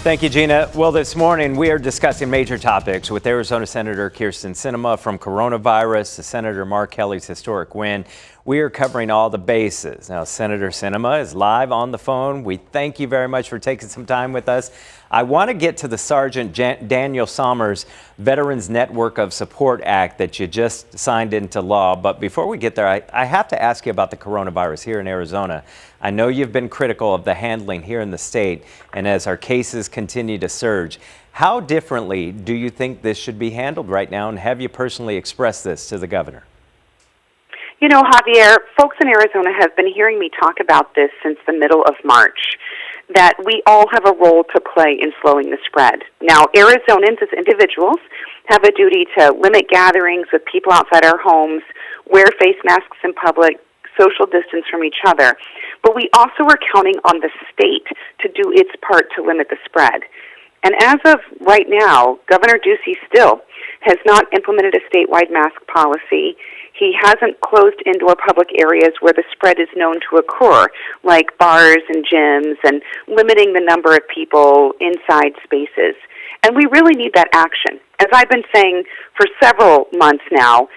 Thank you, Gina. Well, this morning we are discussing major topics with Arizona Senator Kyrsten Sinema, from coronavirus to Senator Mark Kelly's historic win. We are covering all the bases. Now, Senator Sinema is live on the phone. We thank you very much for taking some time with us. I want to get to the Sergeant Daniel Sommers Veterans Network of Support Act that you just signed into law. But before we get there, I have to ask you about the coronavirus here in Arizona. I know you've been critical of the handling here in the state, and as our cases continue to surge, how differently do you think this should be handled right now, and have you personally expressed this to the governor? You know, Javier, folks in Arizona have been hearing me talk about this since the middle of March, that we all have a role to play in slowing the spread. Now, Arizonans as individuals have a duty to limit gatherings with people outside our homes, wear face masks in public, social distance from each other. But we also are counting on the state to do its part to limit the spread. And as of right now, Governor Ducey still has not implemented a statewide mask policy. He hasn't closed indoor public areas where the spread is known to occur, like bars and gyms, and limiting the number of people inside spaces. And we really need that action. As I've been saying for several months now,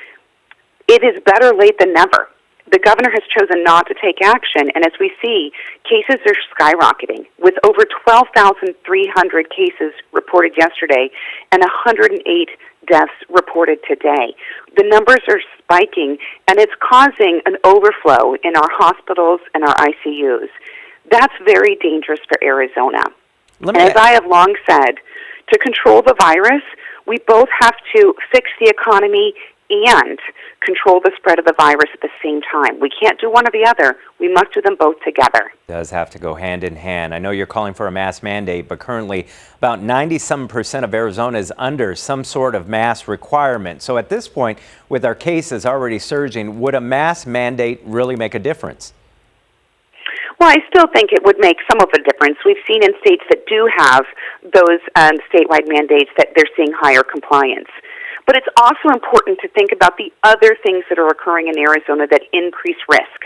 it is better late than never. The governor has chosen not to take action, and as we see, cases are skyrocketing, with over 12,300 cases reported yesterday and 108 deaths reported today. The numbers are spiking, and it's causing an overflow in our hospitals and our ICUs. That's very dangerous for Arizona. And as I have long said, to control the virus, we both have to fix the economy and control the spread of the virus at the same time. We can't do one or the other. We must do them both together. It does have to go hand in hand. I know you're calling for a mask mandate, but currently about 90% of Arizona is under some sort of mask requirement. So at this point, with our cases already surging, would a mask mandate really make a difference? Well, I still think it would make some of a difference. We've seen in states that do have those statewide mandates that they're seeing higher compliance. But it's also important to think about the other things that are occurring in Arizona that increase risk.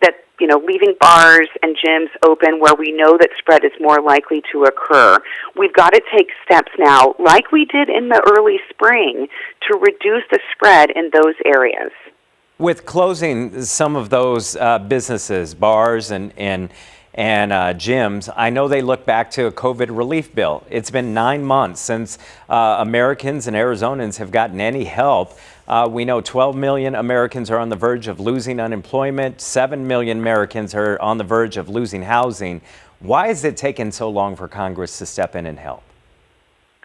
That, you know, leaving bars and gyms open where we know that spread is more likely to occur. We've got to take steps now, like we did in the early spring, to reduce the spread in those areas. With closing some of those businesses, bars and gyms, I know they look back to a COVID relief bill. It's been 9 months since Americans and Arizonans have gotten any help. We know 12 million Americans are on the verge of losing unemployment. 7 million Americans are on the verge of losing housing. Why is it taking so long for Congress to step in and help?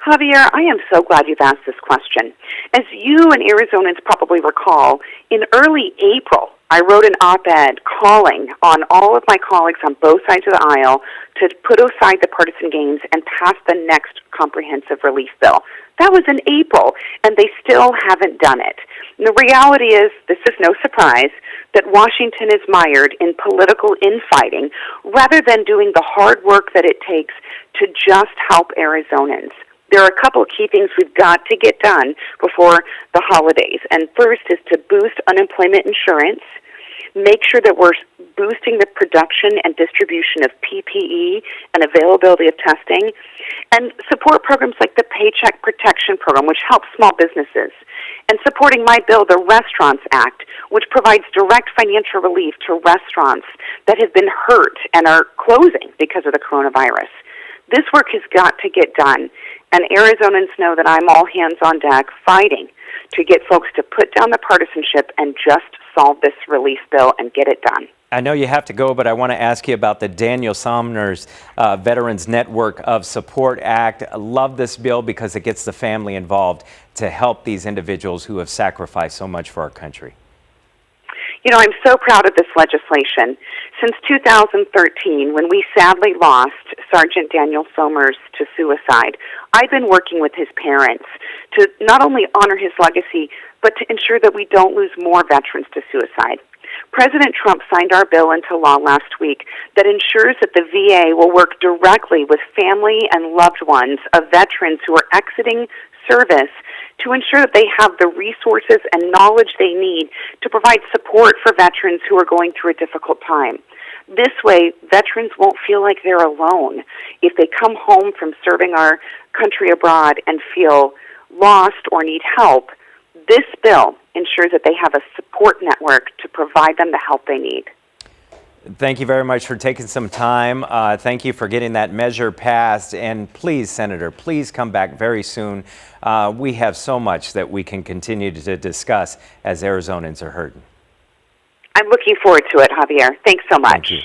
Javier, I am so glad you've asked this question. As you and Arizonans probably recall, in early April, I wrote an op-ed calling on all of my colleagues on both sides of the aisle to put aside the partisan games and pass the next comprehensive relief bill. That was in April, and they still haven't done it. And the reality is, this is no surprise, that Washington is mired in political infighting rather than doing the hard work that it takes to just help Arizonans. There are a couple of key things we've got to get done before the holidays. And first is to boost unemployment insurance, make sure that we're boosting the production and distribution of PPE and availability of testing, and support programs like the Paycheck Protection Program, which helps small businesses, and supporting my bill, the Restaurants Act, which provides direct financial relief to restaurants that have been hurt and are closing because of the coronavirus. This work has got to get done, and Arizonans know that I'm all hands on deck fighting to get folks to put down the partisanship and just solve this relief bill and get it done. I know you have to go, but I want to ask you about the Daniel Sommers Veterans Network of Support Act. I love this bill because it gets the family involved to help these individuals who have sacrificed so much for our country. You know, I'm so proud of this legislation. Since 2013, when we sadly lost Sergeant Daniel Sommers to suicide, I've been working with his parents to not only honor his legacy, but to ensure that we don't lose more veterans to suicide. President Trump signed our bill into law last week that ensures that the VA will work directly with family and loved ones of veterans who are exiting service to ensure that they have the resources and knowledge they need to provide support for veterans who are going through a difficult time. This way, veterans won't feel like they're alone. If they come home from serving our country abroad and feel lost or need help, this bill ensures that they have a support network to provide them the help they need. Thank you very much for taking some time. Thank you for getting that measure passed. And please, Senator, please come back very soon. We have so much that we can continue to discuss as Arizonans are hurting. I'm looking forward to it, Javier. Thanks so much. Thank you.